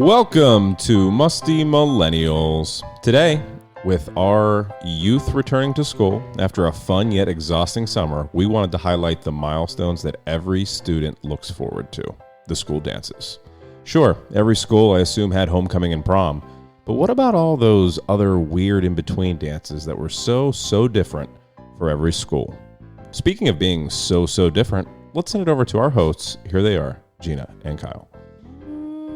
Welcome to Musty Millennials. Today, with our youth returning to school after a fun yet exhausting summer, we wanted to highlight the milestones that every student looks forward to, the school dances. Sure, every school, I assume, had homecoming and prom, but what about all those other weird in-between dances that were so different for every school? Speaking of being so different, let's send it over to our hosts. Here they are, Gina and Kyle.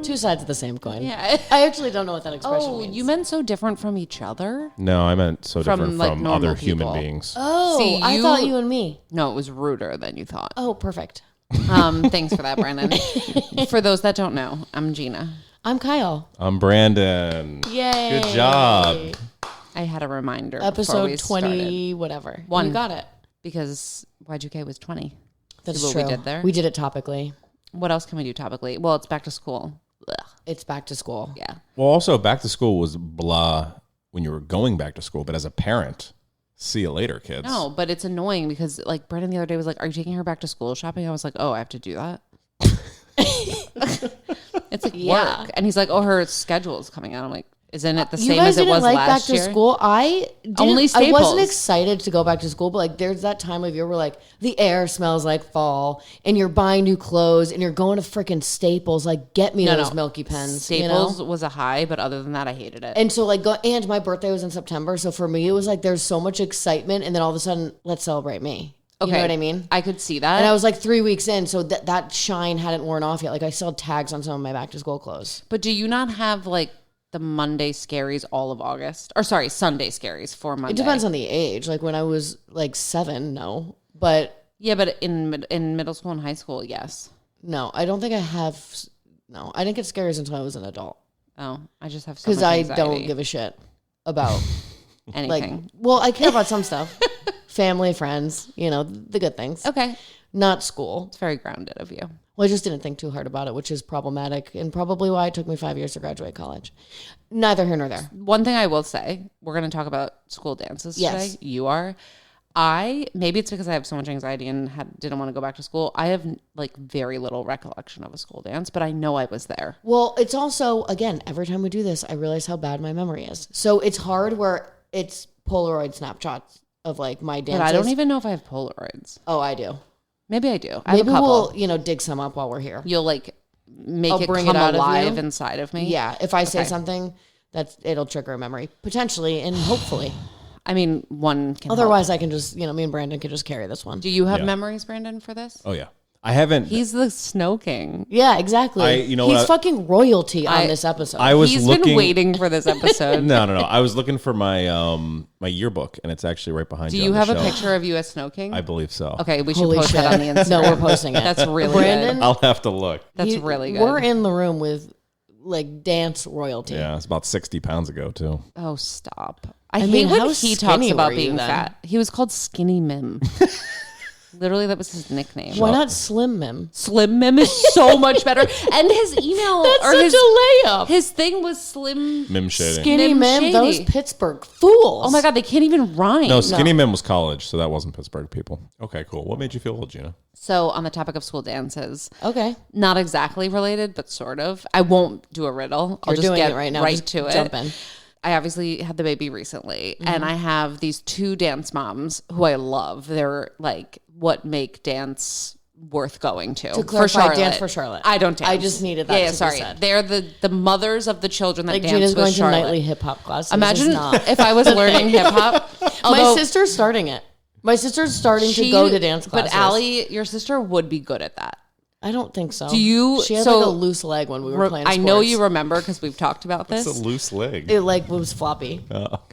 Two sides of the same coin. Yeah. I actually don't know what that expression means. You meant so different from each other? No, I meant so different Like, from other normal human people. beings. Oh, See, I thought you and me. No, it was ruder than you thought. Oh, perfect. Thanks for that, Brandon. For those that don't know, I'm Gina. I'm Kyle. I'm Brandon. Yay. Good job. I had a reminder. before Episode we 20, started, whatever. One. You got it. because Y2K was 20. That's See what true. we did there? We did it topically. What else can we do topically? Well, it's back to school. Ugh. It's back to school. Yeah. Well, also, back to school was blah when you were going back to school, but as a parent, see you later, kids. No, but it's annoying because like Brandon the other day was like, "Are you taking her back to school shopping?" I was like, "Oh, I have to do that." It's like Yeah. work, and he's like, "Oh, her schedule is coming out." I'm like, "Isn't it the You same guys as it didn't was like last back year?" to school. I didn't, Only I wasn't Staples. excited to go back to school, but like there's that time of year where like the air smells like fall and you're buying new clothes and you're going to freaking Staples. Like get me those Milky Pens. Staples You know? was a high, but other than that, I hated it. And so like and my birthday was in September, so for me it was like there's so much excitement, and then all of a sudden let's celebrate me. You know what I mean? I could see that. And I was like 3 weeks in, so that shine hadn't worn off yet. Like I still had tags on some of my back to school clothes. But do you not have like the Monday scaries all of August? Or sorry, Sunday scaries for Monday. It depends on the age. Like when I was like 7, no. But Yeah, but in middle school and high school, yes. no, I don't think I have. No, I didn't get scares until I was an adult Oh, I just have so because much I anxiety. don't give a shit about anything. like. Well, I care about some stuff, family, friends, you know, the good things. Okay. Not school. It's very grounded of you. Well, I just didn't think too hard about it, which is problematic and probably why it took me 5 years to graduate college. Neither here nor there. One thing I will say, we're going to talk about school dances Yes. today. You are. Maybe it's because I have so much anxiety and didn't want to go back to school. I have like very little recollection of a school dance, but I know I was there. Well, it's also, again, every time we do this, I realize how bad my memory is. So it's hard where it's Polaroid snapshots of like my dances. But I don't even know if I have Polaroids. Oh, I do. Maybe I do. I have Maybe a couple. we'll, dig some up while we're here. You'll like make I'll it bring come it out of alive you. inside of me. Yeah, if I say Okay. something, it'll trigger a memory potentially and hopefully. I mean, one can help. Otherwise, I can just, me and Brandon can just carry this one. Do you have Yeah. memories, Brandon, for this? Oh, yeah. I haven't. He's the Snow King. Yeah, exactly. He's fucking royalty on this episode. I was He's looking. been waiting for this episode. No. I was looking for my my yearbook, and it's actually right behind Do you. you on the have a shelf. picture of you as Snow King? I believe so. Okay, we should Holy post shit. that on the Instagram. No, we're posting it. That's really Brandon, good. I'll have to look. That's really good. We're in the room with like dance royalty. Yeah, it's about 60 pounds ago too. Oh, stop. I mean, hate when how he talks skinny about were you being then? fat. He was called Skinny Mim. Literally, that was his nickname. Why not Slim Mim? Slim Mim is so much better. And his email That's or such his a layup. his thing was Slim Mim Shady. Skinny Mim Mim, Shady. those Pittsburgh fools. Oh my god, they can't even rhyme. No, Skinny Mim was college, so that wasn't Pittsburgh people. Okay, cool. What made you feel old, Gina? So on the topic of school dances, Okay. not exactly related, but sort of. I won't do a riddle. I'll You're just doing get it right now. right Just to jump it. in. I obviously had the baby recently, and I have these two dance moms who I love. They're like what make dance worth going to. To clarify, for Charlotte. dance for Charlotte. I don't dance. I just needed that Yeah, to be sorry. said. They're the mothers of the children that Like dance Gina's with going to Charlotte. nightly hip hop class. Imagine not. if I was learning hip hop. My sister's starting it. My sister's starting to go to dance classes. But Allie, your sister would be good at that. I don't think so. Do you- She had so- like a loose leg when we were playing I sports. know you remember because we've talked about It's this. a loose leg. It like was floppy.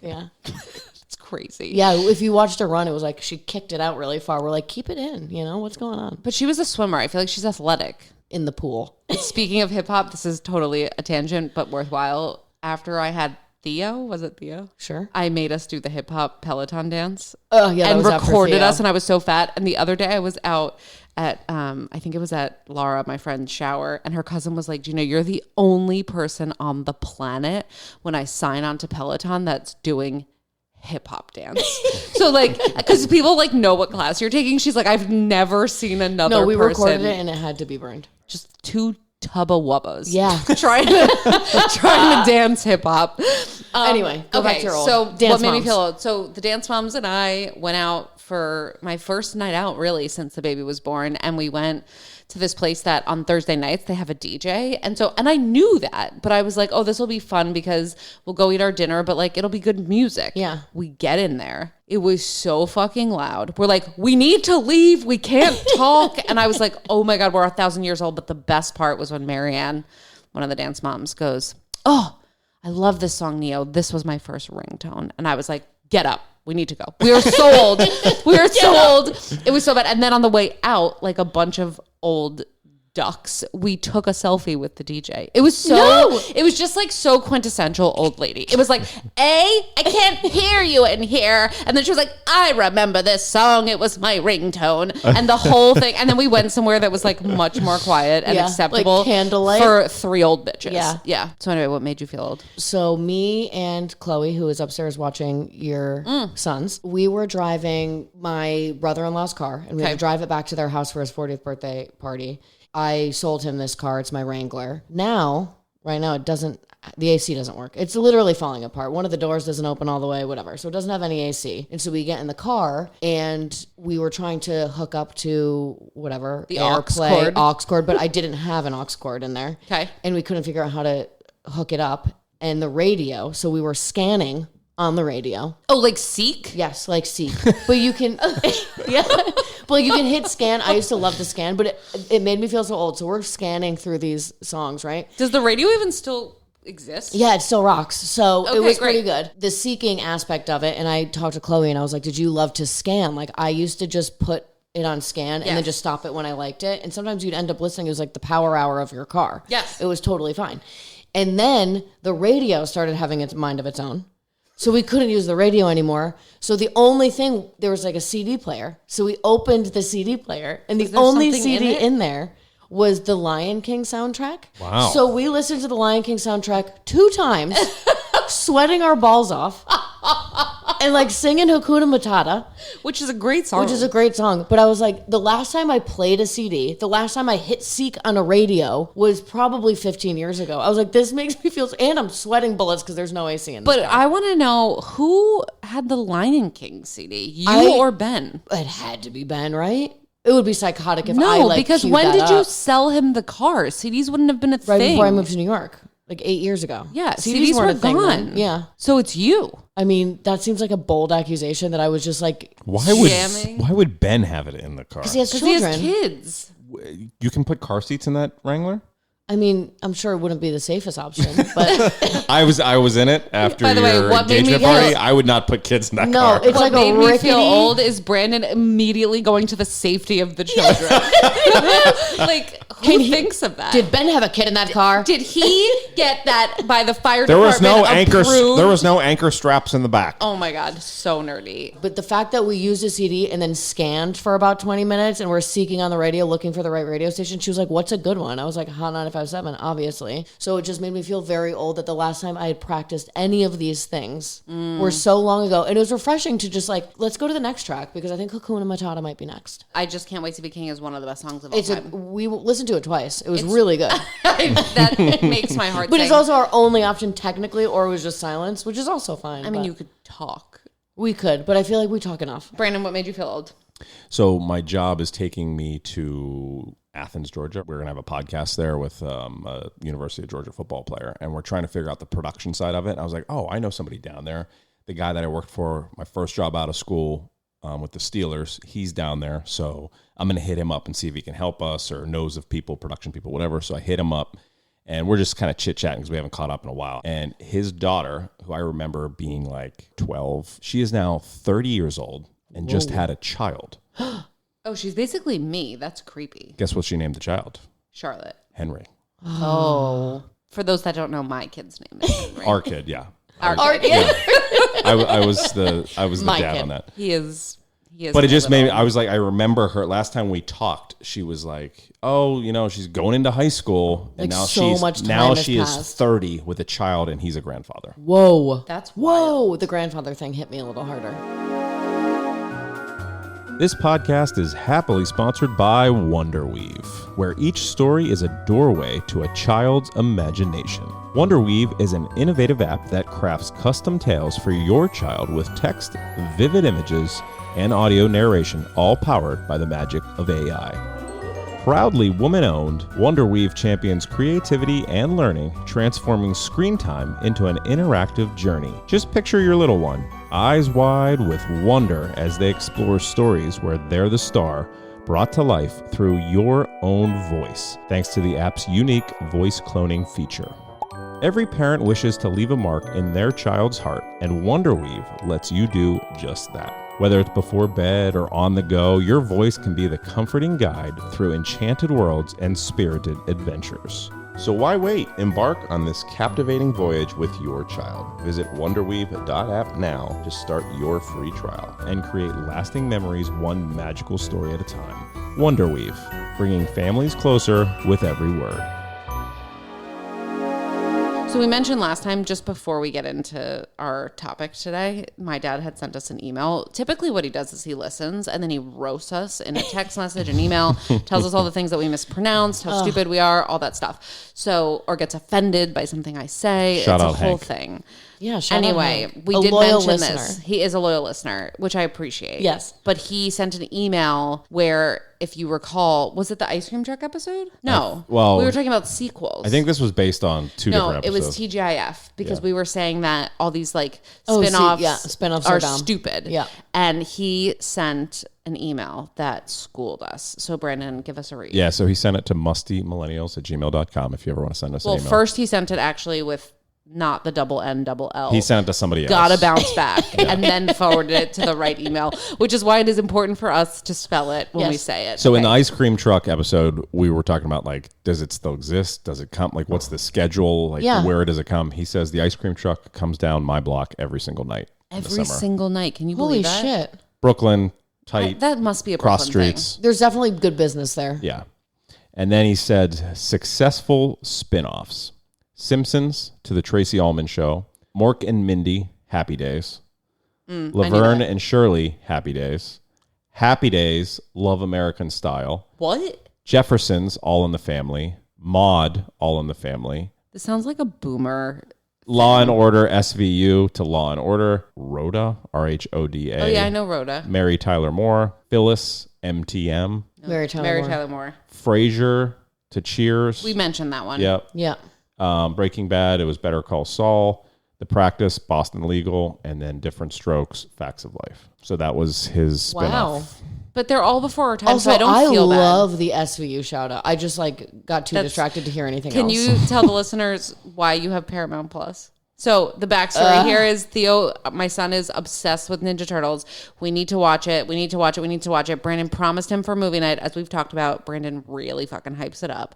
Yeah. It's crazy. Yeah, if you watched her run, it was like she kicked it out really far. We're like, keep it in, what's going on? But she was a swimmer. I feel like she's athletic. In the pool. Speaking of hip hop, this is totally a tangent, but worthwhile. After I had Theo, was it Theo? Sure. I made us do the hip hop Peloton dance. Oh, yeah, that and was after recorded Theo. us, and I was so fat. And the other day I was out at, I think it was at Laura, my friend's shower, and her cousin was like, Gina, you're the only person on the planet when I sign on to Peloton that's doing hip hop dance. So like, because people like know what class you're taking. She's like, I've never seen another No, we person. recorded it and it had to be burned. Just two tubba wubbas. Yeah. trying to dance hip hop. Anyway, go back to your old so dance what made me moms. feel old? So the dance moms and I went out for my first night out really since the baby was born, and we went to this place that on Thursday nights they have a DJ. And I knew that, but I was like, oh, this will be fun because we'll go eat our dinner, but like it'll be good music. Yeah. We get in there. It was so fucking loud. We're like, we need to leave. We can't talk. And I was like, oh my God, we're 1,000 years old. But the best part was when Marianne, one of the dance moms, goes, oh, I love this song, Neo. This was my first ringtone. And I was like, get up. We need to go. We were so old. We were so old. It was so bad. And then on the way out, like a bunch of old ducks, we took a selfie with the DJ. It was it was just like so quintessential old lady. It was like, I can't hear you in here. And then she was like, I remember this song. It was my ringtone. And the whole thing. And then we went somewhere that was like much more quiet and acceptable. Like candlelight. For 3 old bitches. Yeah. Yeah. So anyway, what made you feel old? So me and Chloe, who is upstairs watching your sons, we were driving my brother-in-law's car, and we had to drive it back to their house for his 40th birthday party. I sold him this car. It's my Wrangler. Right now, the AC doesn't work. It's literally falling apart. One of the doors doesn't open all the way, whatever. So it doesn't have any AC. And so we get in the car, and we were trying to hook up to whatever. The aux cord, but I didn't have an aux cord in there. Okay. And we couldn't figure out how to hook it up. And the radio, so we were scanning on the radio. Oh, like Seek? Yes, like Seek. But you can, yeah. But you can hit scan. I used to love to scan, but it made me feel so old. So we're scanning through these songs, right? Does the radio even still exist? Yeah, it still rocks. So it was great. pretty good. The seeking aspect of it, and I talked to Chloe, and I was like, did you love to scan? Like, I used to just put it on scan and then just stop it when I liked it. And sometimes you'd end up listening. It was like the power hour of your car. Yes. It was totally fine. And then the radio started having its mind of its own. So we couldn't use the radio anymore. So the only thing, there was like a CD player. So we opened the CD player, and the only CD in there was the Lion King soundtrack. Wow. So we listened to the Lion King soundtrack 2 times, sweating our balls off, and like singing Hakuna Matata. Which is a great song. Which is a great song. But I was like, the last time I played a CD, the last time I hit Seek on a radio was probably 15 years ago. I was like, this makes me feel, and I'm sweating bullets because there's no AC in this car. I want to know, who had the Lion King CD? You or Ben? It had to be Ben, right? It would be psychotic if I No, because queued when that did you up. sell him the car? CDs wouldn't have been a Right thing. before I moved to New York, like 8 years ago. Yeah, CDs CDs weren't were a thing then. gone. Yeah. So it's you. I mean, that seems like a bold accusation that I was just like, jamming. Why would Ben have it in the car? because he has Because he children. has kids. You can put car seats in that Wrangler? I mean, I'm sure it wouldn't be the safest option, but I was in it after By the way, your what made me engagement party. feel- I would not put kids in that no, car. it's What like a made me rickety. feel old is Brandon immediately going to the safety of the children. Like, who thinks of that? Did Ben have a kid in that car? Did he get that by the fire There was department? no anchor. approved? There was no anchor straps in the back. Oh my God, so nerdy. But the fact that we used a CD and then scanned for about 20 minutes and we're seeking on the radio, looking for the right radio station, she was like, what's a good one? I was like, Hot 95.7, obviously. So it just made me feel very old that the last time I had practiced any of these things were so long ago. And it was refreshing to just like, let's go to the next track because I think Hakuna Matata might be next. I just can't wait to be king is one of the best songs of all time. We listened to it twice. It was really good. That makes my heart But sing. it's also our only option technically, or it was just silence, which is also fine. I mean, but you could talk. we could, but I feel like we talk enough. Brandon, what made you feel old? So my job is taking me to Athens, Georgia. We're going to have a podcast there with a University of Georgia football player, and we're trying to figure out the production side of it. And I was like, oh, I know somebody down there. The guy that I worked for, my first job out of school with the Steelers, he's down there. So I'm going to hit him up and see if he can help us or knows of people, production people, whatever. So I hit him up, and we're just kind of chit-chatting because we haven't caught up in a while. And his daughter, who I remember being like 12, she is now 30 years old and just had a child. Oh, she's basically me. That's creepy. Guess what she named the child? Charlotte. Henry. Oh. For those that don't know, my kid's name is Henry. Our kid, yeah. Our kid. Yeah. I was the My dad kid. on that. He is. But it just made me, I was like, I remember her last time we talked, she was like, oh, you know, she's going into high school and Like, now so much time now has she is passed. 30 with a child and he's a grandfather. Whoa. That's Whoa. The grandfather thing hit me a little harder. This podcast is happily sponsored by Wonderweave, where each story is a doorway to a child's imagination. Wonderweave is an innovative app that crafts custom tales for your child with text, vivid images, and audio narration, all powered by the magic of AI. Proudly woman-owned, Wonderweave champions creativity and learning, transforming screen time into an interactive journey. Just picture your little one, eyes wide with wonder as they explore stories where they're the star, brought to life through your own voice, thanks to the app's unique voice cloning feature. Every parent wishes to leave a mark in their child's heart, and Wonderweave lets you do just that. Whether it's before bed or on the go, your voice can be the comforting guide through enchanted worlds and spirited adventures. So why wait? Embark on this captivating voyage with your child. Visit wonderweave.app now to start your free trial and create lasting memories one magical story at a time. Wonderweave, bringing families closer with every word. So we mentioned last time, just before we get into our topic today, my dad had sent us an email. Typically what he does is he listens and then he roasts us in a text message, an email, tells us all the things that we mispronounced, how stupid we are, all that stuff. So, or gets offended by something I say. Shout it's out a whole Hank. thing. Yeah, shout out Anyway, Hank. we A did loyal mention listener. this. He is a loyal listener, which I appreciate. Yes. But he sent an email where, if you recall, was it the ice cream truck episode? No. well, we were talking about sequels. I think this was based on two different it episodes. was TGIF because we were saying that all these like Oh, see, spin-offs, yeah, spin-offs are dumb. stupid. Yeah. And he sent an email that schooled us. So Brandon, give us a read. Yeah, so he sent it to mustymillennials@gmail.com if you ever want to send us an email. First he sent it actually with not the double N, double L. He sent it to somebody else. Gotta bounce back and then forwarded it to the right email, which is why it is important for us to spell it when we say it. So in the ice cream truck episode, we were talking about like, does it still exist? Does it come? Like, what's the schedule? Like, where does it come? He says the ice cream truck comes down my block every single night. Every single night. Can you Holy believe that? shit. Brooklyn, tight, That must be a cross Brooklyn streets. There's definitely good business there. Yeah. And then he said successful spin-offs. Simpsons to the Tracy Ullman Show. Mork and Mindy, Happy Days. Laverne and Shirley, Happy Days. Happy Days, Love American Style. What? Jeffersons, All in the Family. Maude, All in the Family. This sounds like a boomer. Law and Order, SVU to Law and Order. Rhoda, RHODA. Oh, yeah, I know Rhoda. Mary Tyler Moore. Phyllis, MTM. Mary Tyler Moore. Frasier to Cheers. We mentioned that one. Yep. Yeah. Breaking Bad, it was Better Call Saul. The Practice, Boston Legal, and then Different Strokes, Facts of Life. So that was his spinoff. Wow. But they're all before our time, Also, so I don't feel bad. love the SVU shout out. I just like got too distracted to hear anything Can else. you tell the listeners why you have Paramount Plus? So the backstory here is Theo, my son, is obsessed with Ninja Turtles. We need to watch it. We need to watch it. We need to watch it. Brandon promised him for movie night. As we've talked about, Brandon really fucking hypes it up.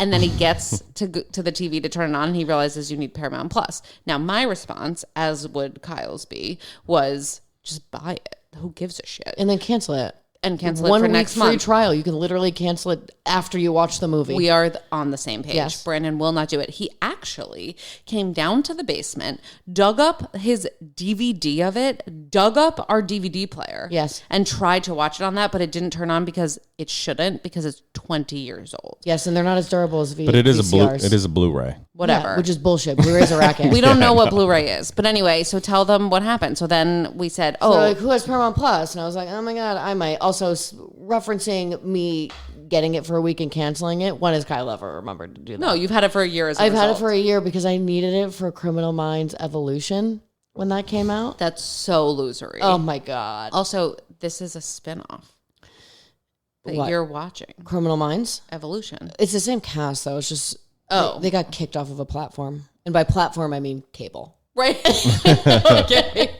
And then he gets to the TV to turn it on and he realizes you need Paramount Plus. Now, my response, as would Kyle's be, was just buy it. Who gives a shit? And then cancel it. And cancel it One for week next free month. trial. You can literally cancel it after you watch the movie. We are on the same page. Yes. Brandon will not do it. He actually came down to the basement, dug up his DVD of it, dug up our DVD player. Yes. And tried to watch it on that, but it didn't turn on because it shouldn't, because it's 20 years old. Yes, and they're not as durable as But it is VCRs. a Blu-ray. Whatever. Yeah, which is bullshit. Blu-ray's a racket. We don't know what Blu-ray is. But anyway, so tell them what happened. So then we said, So they're like, who has Paramount Plus? And I was like, oh my God, I might. Also, referencing me getting it for a week and canceling it. When has Kyle ever remembered to do that? no, you've had it for a year as a I've had it result. for a year because I needed it for Criminal Minds Evolution when that came out. That's so losery. Oh my God. Also, this is a spinoff that What? you're watching. Criminal Minds? Evolution. It's the same cast, though. It's just, Oh. they got kicked off of a platform. And by platform, I mean cable. Right. Okay.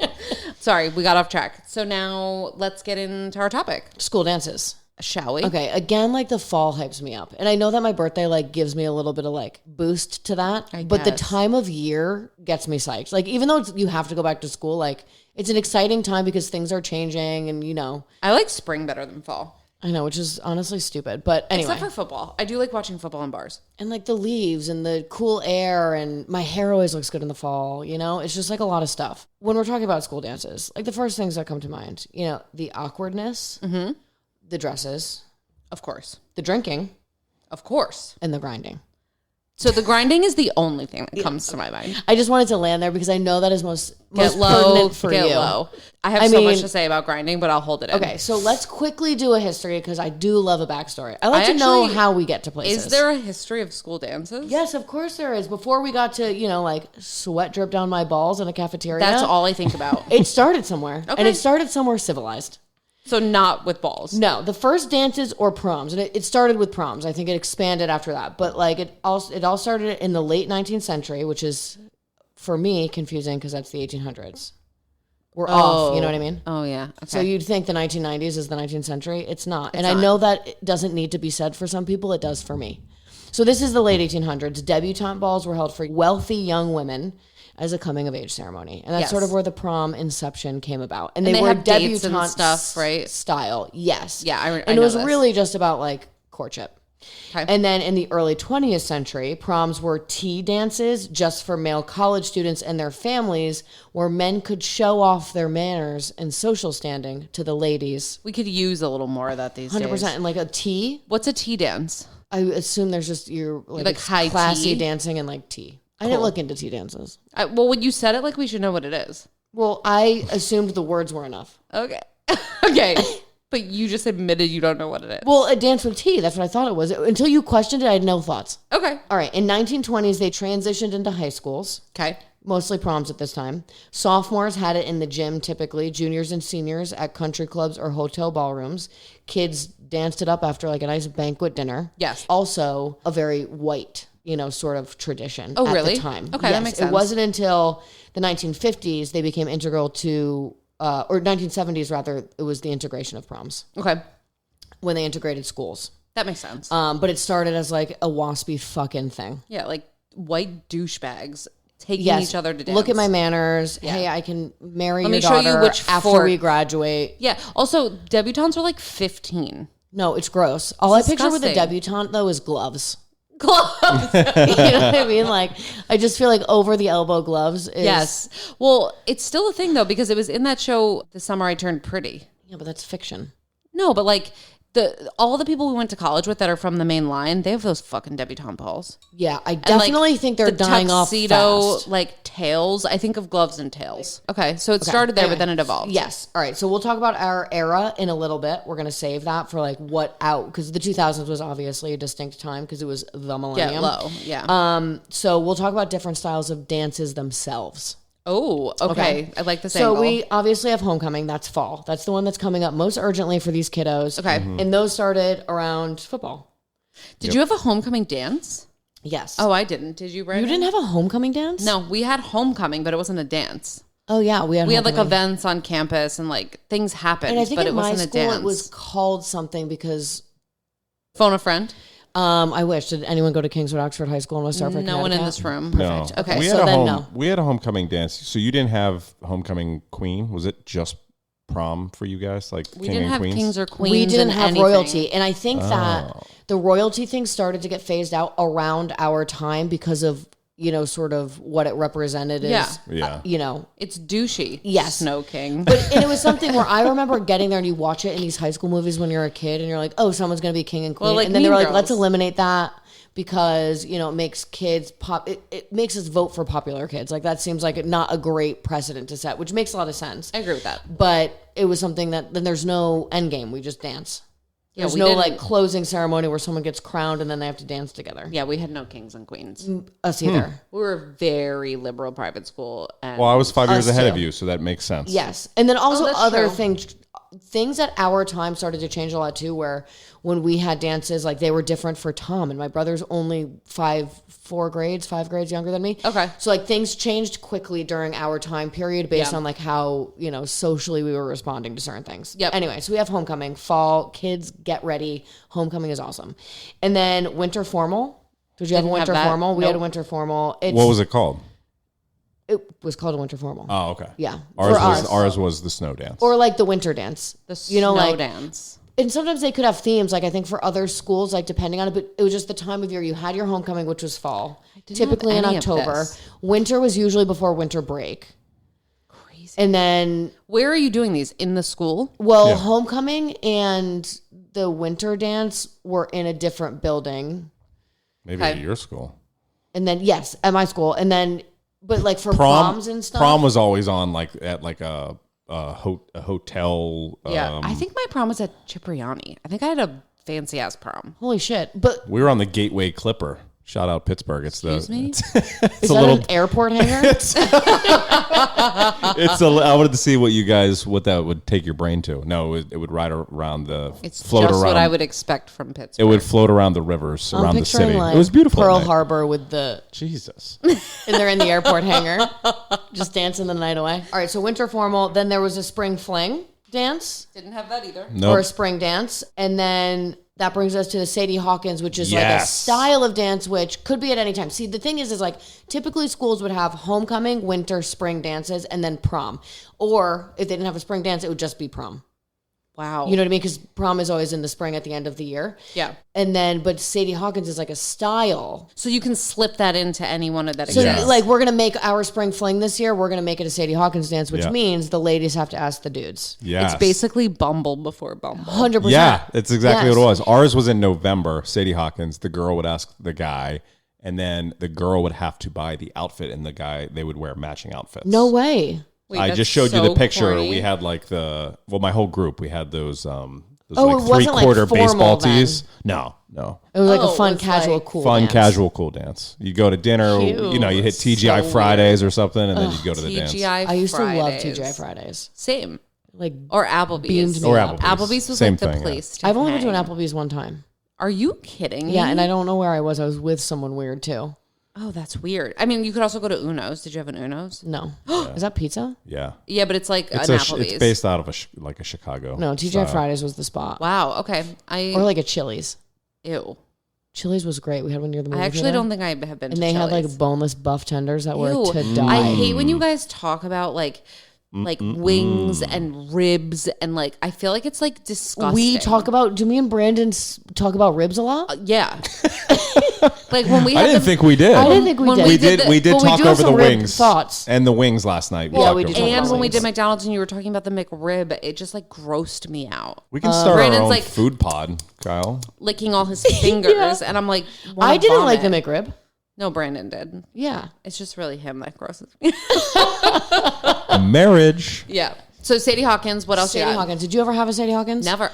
Sorry, we got off track. So now let's get into our topic, School dances. shall we? Okay, again, like the fall hypes me up. And I know that my birthday like gives me a little bit of like boost to that. But the guess. time of year gets me psyched. Like even though you have to go back to school, like it's an exciting time because things are changing and you know. I like spring better than fall. I know, which is honestly stupid. But anyway. Except for football. I do like watching football in bars. And like the leaves and the cool air, and my hair always looks good in the fall, you know? It's just like a lot of stuff. When we're talking about school dances, like the first things that come to mind, you know, the awkwardness, the dresses, of course, the drinking, of course, and the grinding. So the grinding is the only thing that comes to my mind. I just wanted to land there because I know that is most pertinent for you. Low. I have so much to say about grinding, but I'll hold it in. Okay, so let's quickly do a history because I do love a backstory. I like to know how we get to places. Is there a history of school dances? Yes, of course there is. Before we got to, you know, like sweat drip down my balls in a cafeteria. That's all I think about. It started somewhere. Okay. And it started somewhere civilized. So not with balls. No, the first dances or proms, and it started with proms. I think it expanded after that, but like it all started in the late 19th century, which is for me confusing because that's the 1800s. We're off, you know what I mean? Oh yeah. Okay. So you'd think the 1990s is the 19th century. It's not, and I know that it doesn't need to be said for some people. It does for me. So this is the late 1800s. Debutante balls were held for wealthy young women as a coming of age ceremony. And that's sort of where the prom inception came about. And they were debutante stuff, right? Style. Yes. Yeah, I and it was really just about like courtship. Okay. And then in the early 20th century, proms were tea dances just for male college students and their families, where men could show off their manners and social standing to the ladies. We could use a little more of that these 100%. days. And like a tea. What's a tea dance? I assume there's just your like high classy tea? dancing and like tea. I didn't look into tea dances. Well, when you said it, like we should know what it is. Well, I assumed the words were enough. Okay. Okay. But you just admitted you don't know what it is. Well, a dance with tea. That's what I thought it was. Until you questioned it, I had no thoughts. Okay. All right. In 1920s, they transitioned into high schools. Okay. Mostly proms at this time. Sophomores had it in the gym typically. Juniors and seniors at country clubs or hotel ballrooms. Kids danced it up after like a nice banquet dinner. Yes. Also a very white, you know, sort of tradition at the time. Okay, that makes sense. It wasn't until the 1950s they became integral to, or 1970s rather, it was the integration of proms. Okay. When they integrated schools. That makes sense. But it started as like a waspy fucking thing. Yeah, like white douchebags taking each other to dance. Look at my manners. Yeah. Hey, I can marry your show daughter you which after we graduate. Yeah. Also, debutantes are like 15. No, it's gross. All I picture with a debutante though is gloves. Gloves. You know what I mean? Like, I just feel like over the elbow gloves is... Yes. Well, it's still a thing though, because it was in that show, The Summer I Turned Pretty. Yeah, but that's fiction. No, but like all the people we went to college with that are from the main line, they have those fucking debutante balls. Yeah, I definitely think they're dying off fast. Like tails. I think of gloves and tails. Okay, so it started there, but then it evolved. Yes. All right, so we'll talk about our era in a little bit. We're going to save that for like what out, because the 2000s was obviously a distinct time because it was the millennium. Yeah, low. Yeah. So we'll talk about different styles of dances themselves. Oh, okay. I like this angle. angle. So we obviously have homecoming. That's fall. That's the one that's coming up most urgently for these kiddos. Okay. And those started around football. Did you have a homecoming dance? Yes. Oh, I didn't. Did you, Brandon? You didn't have a homecoming dance? No, we had homecoming, but it wasn't a dance. Oh, yeah. We had like events on campus and like things happened, and I think but in it wasn't my a school dance. it was called something because... Phone a friend? I wish. Did anyone go to Kingswood Oxford High School in West Hartford? No one in this room. Perfect. No. Okay, we so then no. We had a homecoming dance. So you didn't have homecoming queen? Was it just prom for you guys? Like we king didn't and have queens? kings or queens. We didn't have anything. royalty. And I think that the royalty thing started to get phased out around our time because of, you know, sort of what it represented as, you know. It's douchey. Yes. Snow King. And it was something where I remember getting there and you watch it in these high school movies when you're a kid and you're like, oh, someone's going to be king and queen. Well, like and then they were Mean like, let's Girls. eliminate that because, you know, it makes kids it makes us vote for popular kids. Like that seems like not a great precedent to set, which makes a lot of sense. I agree with that. But it was something that then there's no end game. We just dance. Yeah, There's no like closing ceremony where someone gets crowned and then they have to dance together. Yeah, we had no kings and queens. Us either. We were a very liberal private school. And Well, I was 5 years Us ahead too. of you, so that makes sense. Yes. And then also that's other true. things at our time started to change a lot too, where when we had dances, like they were different for Tom and my brother's only 5 grades younger than me. Okay. So like things changed quickly during our time period based on like how, you know, socially we were responding to certain things. Yep. Anyway, so we have homecoming, fall, kids get ready. Homecoming is awesome. And then winter formal. Did you have a Didn't have winter that. formal? We had a Nope. winter formal. What was it called? It was called a winter formal. Oh, okay. Yeah. Ours For was us. ours was the snow dance. The winter dance. The you know, snow like dance. And sometimes they could have themes, like I think for other schools, like depending on it, but it was just the time of year. You had your homecoming, which was fall, typically in October. Winter was usually before winter break. Crazy. And then... Where are you doing these? In the school? Well, homecoming and the winter dance were in a different building. Maybe at your school. And then, yes, at my school. And then, but like for proms and stuff. Prom was always on like at like a hotel. Yeah. I think my prom was at Cipriani. I think I had a fancy ass prom. Holy shit. But we were on the Gateway Clipper. Shout out Pittsburgh. Excuse me? Is that an airport hangar? I wanted to see what that would take your brain to. No, it would ride around float around. What I would expect from Pittsburgh. It would float around the rivers around the city. Like it was beautiful. Pearl Harbor with the Jesus. And they're in the airport hangar, just dancing the night away. All right, so winter formal. Then there was a spring fling dance. Didn't have that either. Nope. Or a spring dance, and then that brings us to the Sadie Hawkins, which is like a style of dance, which could be at any time. See, the thing is like typically schools would have homecoming, winter, spring dances, and then prom. Or if they didn't have a spring dance, it would just be prom. Wow. You know what I mean? Because prom is always in the spring at the end of the year. Yeah. And then, but Sadie Hawkins is like a style. So you can slip that into any one of that. So like we're going to make our spring fling this year. We're going to make it a Sadie Hawkins dance, which means the ladies have to ask the dudes. Yeah. It's basically Bumble before Bumble. 100%. Yeah, it's exactly what it was. Ours was in November. Sadie Hawkins, the girl would ask the guy, and then the girl would have to buy the outfit, and the guy, they would wear matching outfits. No way. Wait, I just showed you the picture. Corny. We had like my whole group, we had those it like wasn't, like, 3/4 baseball formal tees. then. No. It was like a it fun, was casual, like- cool Fun, dance. casual, cool dance. You go to dinner, Cute. you hit TGI So Fridays or something, and then you go to the dance. TGI I used to love Fridays. TGI Fridays. Same. Like, Or Applebee's. Beamed me Or up. Applebee's was Same like the thing, place to I've only been to hang. an Applebee's one time. Are you kidding me? Yeah, and I don't know where I was. I was with someone weird too. Oh, that's weird. I mean, you could also go to Uno's. Did you have an Uno's? No. Is that pizza? Yeah. Yeah, but it's like It's an Applebee's. it's based out of a Chicago. No, TGI style. Fridays was the spot. Wow. Okay. Or like a Chili's. Ew. Chili's was great. We had one near the movie I actually theater. don't think I have been. And to they had Chili's. like boneless buff tenders that were Ew. to die. I hate when you guys talk about like wings and ribs and like I feel like it's like disgusting. Do me and Brandon talk about ribs a lot? Yeah. Like when we I had didn't think we did. I didn't think we when did. we did. We did Well, we talk do have over the some rib wings thoughts. and the wings last night. Yeah, talked we over did the talk and about when we wings. did McDonald's and you were talking about the McRib, it just like grossed me out. We can start Brandon's our own like- food pod, Kyle. Licking all his fingers, and I'm like, I didn't like the vomit. McRib. No, Brandon did. Yeah. It's just really him that grosses me. Marriage. Yeah. So Sadie Hawkins, what else Sadie you got? Hawkins. Did you ever have a Sadie Hawkins? Never.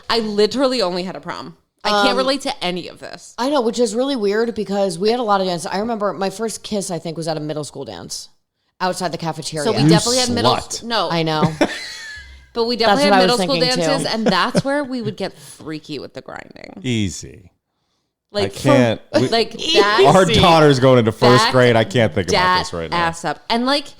I literally only had a prom. I can't relate to any of this. I know, which is really weird because we had a lot of dances. I remember my first kiss, I think, was at a middle school dance outside the cafeteria. So we You definitely had middle. slut. No, I know. but we definitely That's what I had was middle school thinking, dances, too. and that's where we would get freaky with the grinding. Easy. Like I can't. like that. Our daughter's going into first Back grade. I can't think about that this right now. ass up and like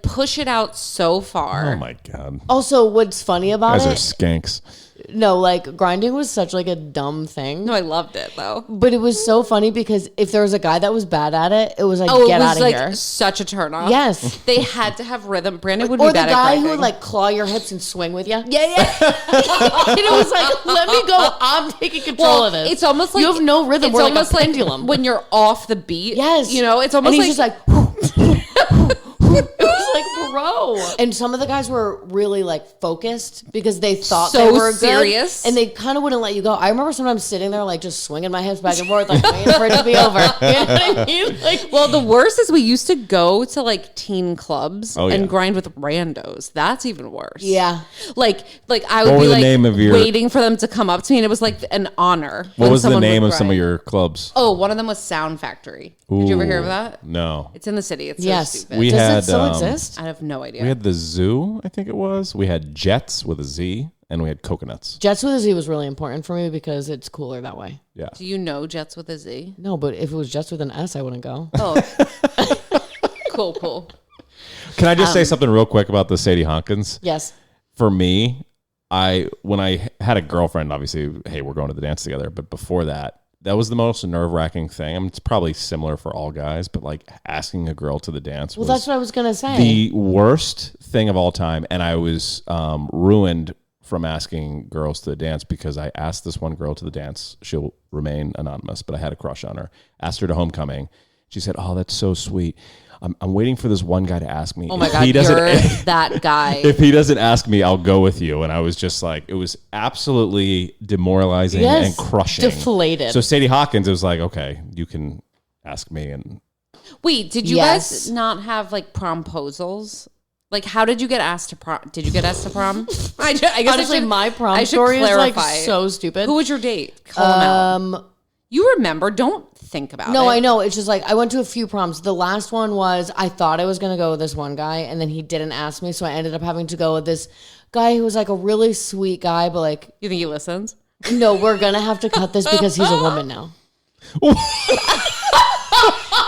push it out so far. Oh my god. Also, what's funny about Guys are it? skanks. No, like grinding was such like a dumb thing. No, I loved it though. But it was so funny because if there was a guy that was bad at it, it was like, Oh, get it out was of like here. such a turn off. Yes. They had to have rhythm. Brandon would Or be the bad at guy grinding. who would like claw your hips and swing with you. yeah, yeah. And it was like, let me go. I'm taking control of this. It's almost like you have no rhythm. It's We're like almost a pendulum. when you're off the beat. Yes. you know, it's almost and he's like just like, it was like, bro. And some of the guys were really like focused because they thought So they were serious. good, and they kind of wouldn't let you go. I remember sometimes sitting there like just swinging my hips back and forth, like waiting for it to be over. You know what I mean? Like, well, the worst is we used to go to like teen clubs Oh, and yeah. grind with randos. That's even worse. yeah. Like I would What be were the like name of your- waiting for them to come up to me, and it was like an honor. What when was the someone name would of some of grind. your clubs? Oh, one of them was Sound Factory. Did you ever hear of that? No. It's in the city. It's so Yes. stupid. We Does had, it still exist? I have no idea. We had the zoo, I think it was. We had Jets with a Z, and we had Coconuts. Jets with a Z was really important for me because it's cooler that way. Yeah. Do you know Jets with a Z? No, but if it was Jets with an S, I wouldn't go. Oh, cool. Can I just say something real quick about the Sadie Hawkins? Yes. For me, when I had a girlfriend, obviously, hey, we're going to the dance together. But before that was the most nerve-wracking thing. I mean, it's probably similar for all guys, but like asking a girl to the dance Well, was that's what I was gonna say. the worst thing of all time. And I was ruined from asking girls to the dance because I asked this one girl to the dance. She'll remain anonymous, but I had a crush on her. Asked her to homecoming. She said, "Oh, that's so sweet. I'm waiting for this one guy to ask me. Oh my God, you're that guy. If he doesn't ask me, I'll go with you." And I was just like, it was absolutely demoralizing and crushing. Deflated. So Sadie Hawkins, it was like, okay, you can ask me. And wait, did you guys not have like promposals? Like, how did you get asked to prom? Did you get asked to prom? I guess honestly, my prom story is like so stupid. Who was your date? Call him out. You remember? Don't think about it. No, I know. It's just like I went to a few proms. The last one was I thought I was going to go with this one guy, and then he didn't ask me, so I ended up having to go with this guy who was like a really sweet guy, but like... You think he listens? No, we're going to have to cut this because he's a woman now.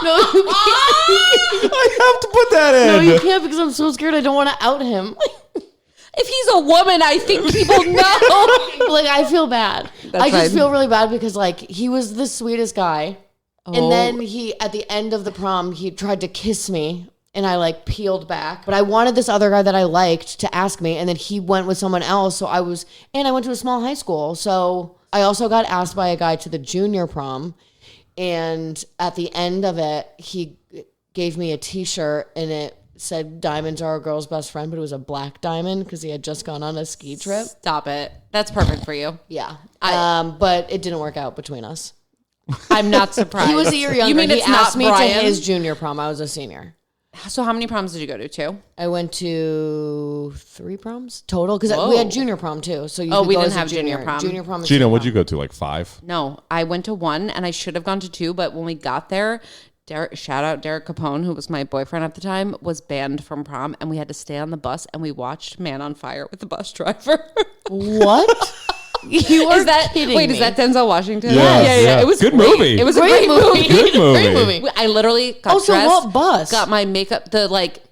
No, you can't. I have to put that in. No, you can't because I'm so scared I don't want to out him. If he's a woman, I think people know. Like, I feel bad. I just feel really bad because, like, he was the sweetest guy. Oh. And then he, at the end of the prom, he tried to kiss me. And I, like, peeled back. But I wanted this other guy that I liked to ask me. And then he went with someone else. So I went to a small high school. So I also got asked by a guy to the junior prom. And at the end of it, he gave me a T-shirt and it said diamonds are a girl's best friend, but it was a black diamond because he had just gone on a ski trip. Stop it. That's perfect for you. Yeah. But it didn't work out between us. I'm not surprised. He was a year younger. You mean he it's asked not me Brian? to his junior prom. I was a senior. So how many proms did you go to? 2? I went to 3 proms total because we had junior prom too. So we didn't have junior prom. Junior prom. Gina, what'd you go to? Like 5? No, I went to 1 and I should have gone to 2. But when we got there, shout out Derek Capone, who was my boyfriend at the time, was banned from prom, and we had to stay on the bus and we watched Man on Fire with the bus driver. What? You are kidding me. Is that Denzel Washington? Yeah. It was good great. movie. It was a great movie. Good movie. Great movie. I literally got dressed. So what bus? Got my makeup. The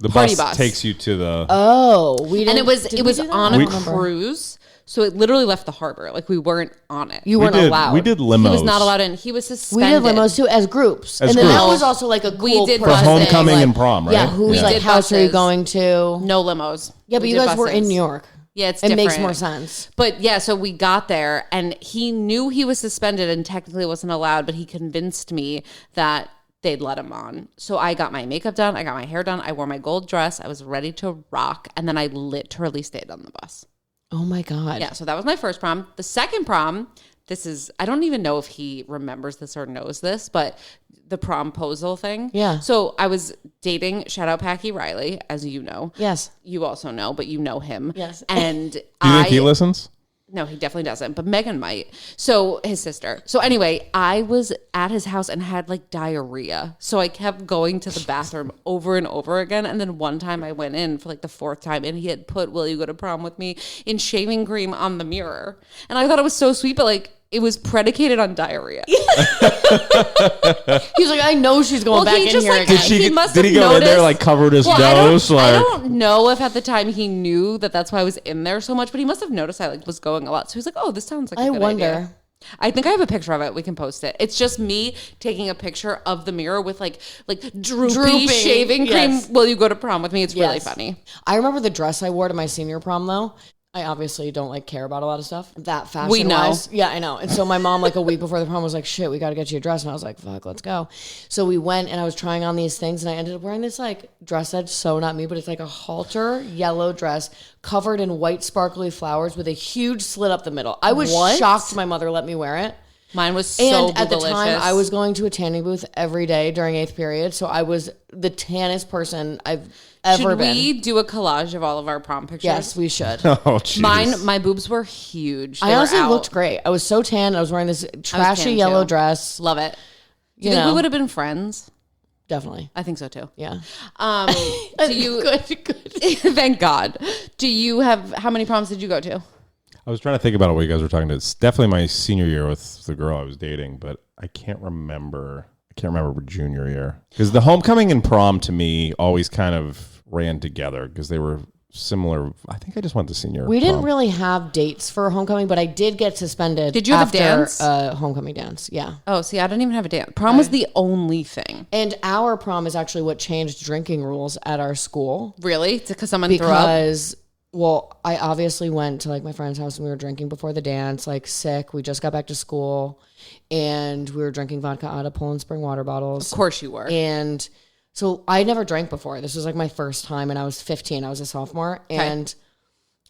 party bus takes you to the. Oh, we didn't. And it was on a cruise. So it literally left the harbor. Like we weren't on it. You weren't allowed. We did limos. He was not allowed in. He was suspended. We did limos too as groups. And then that was also like a cool did for homecoming and prom, right? Yeah, whose like house are you going to? No limos. Yeah, but you guys were in New York. Yeah, it different. Makes more sense. But yeah, so we got there and he knew he was suspended and technically wasn't allowed, but he convinced me that they'd let him on. So I got my makeup done. I got my hair done. I wore my gold dress. I was ready to rock. And then I literally stayed on the bus. Oh my God. Yeah, so that was my first prom. The second prom, I don't even know if he remembers this or knows this, but the promposal thing. Yeah. So I was dating, shout out Packy Riley, as you know. Yes. You also know, but you know him. Yes. And do you think he listens? No, he definitely doesn't, but Megan might. So his sister. So anyway, I was at his house and had like diarrhea. So I kept going to the bathroom over and over again. And then one time I went in for like the 4th time and he had put "Will you go to prom with me" in shaving cream on the mirror. And I thought it was so sweet, but like it was predicated on diarrhea. He's like, I know she's going back in here again. Did he go in there like covered his nose? I don't know if at the time he knew that's why I was in there so much, but he must have noticed I like was going a lot. So he's like, oh, this sounds like a good idea. I think I have a picture of it. We can post it. It's just me taking a picture of the mirror with like droopy shaving cream. Will you go to prom with me? It's really funny. I remember the dress I wore to my senior prom though. I obviously don't like care about a lot of stuff that fashion. We know. Wise. Yeah, I know. And so my mom, like a week before the prom, was like, "Shit, we got to get you a dress." And I was like, "Fuck, let's go." So we went, and I was trying on these things, and I ended up wearing this like dress that's so not me, but it's like a halter yellow dress covered in white sparkly flowers with a huge slit up the middle. I was shocked my mother let me wear it. Mine was so and at delicious. the time, I was going to a tanning booth every day during 8th period, so I was the tannest person I've ever been. Should we do a collage of all of our prom pictures? Yes, we should. Oh, geez. My boobs were huge. I honestly looked great. I was so tan. I was wearing this trashy yellow dress. Love it. Do you think we would have been friends? Definitely. I think so too. Yeah. Do you? Good. Thank God. Do you have? How many proms did you go to? I was trying to think about what you guys were talking to. It's definitely my senior year with the girl I was dating, but I can't remember junior year. Because the homecoming and prom to me always kind of ran together because they were similar. I think I just went to senior. We didn't really have dates for homecoming, but I did get suspended. Did you have a dance? Homecoming dance, yeah. Oh, see, I didn't even have a dance. Prom was the only thing. And our prom is actually what changed drinking rules at our school. Really? Because someone threw up? Well, I obviously went to like my friend's house and we were drinking before the dance, like sick. We just got back to school and we were drinking vodka out of Poland Spring water bottles. Of course you were. And so I never drank before. This was like my first time and I was 15. I was a sophomore and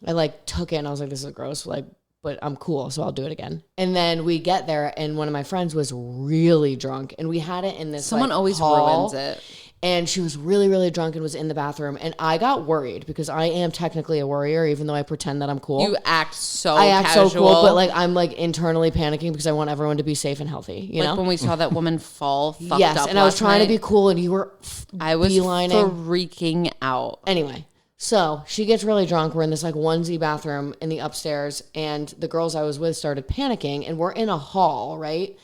I like took it and I was like, this is gross. Like, but I'm cool, so I'll do it again. And then we get there and one of my friends was really drunk and we had it in this Someone always hall, ruins it. and she was really, really drunk and was in the bathroom. And I got worried because I am technically a worrier, even though I pretend that I'm cool. You act so I act casual. so cool, but like I'm like internally panicking because I want everyone to be safe and healthy. You know, when we saw that woman fall, fucked yes, up and I was last trying night, to be cool, and you were I was beelining. freaking out. Anyway, so she gets really drunk. We're in this like onesie bathroom in the upstairs, and the girls I was with started panicking, and we're in a hall, right?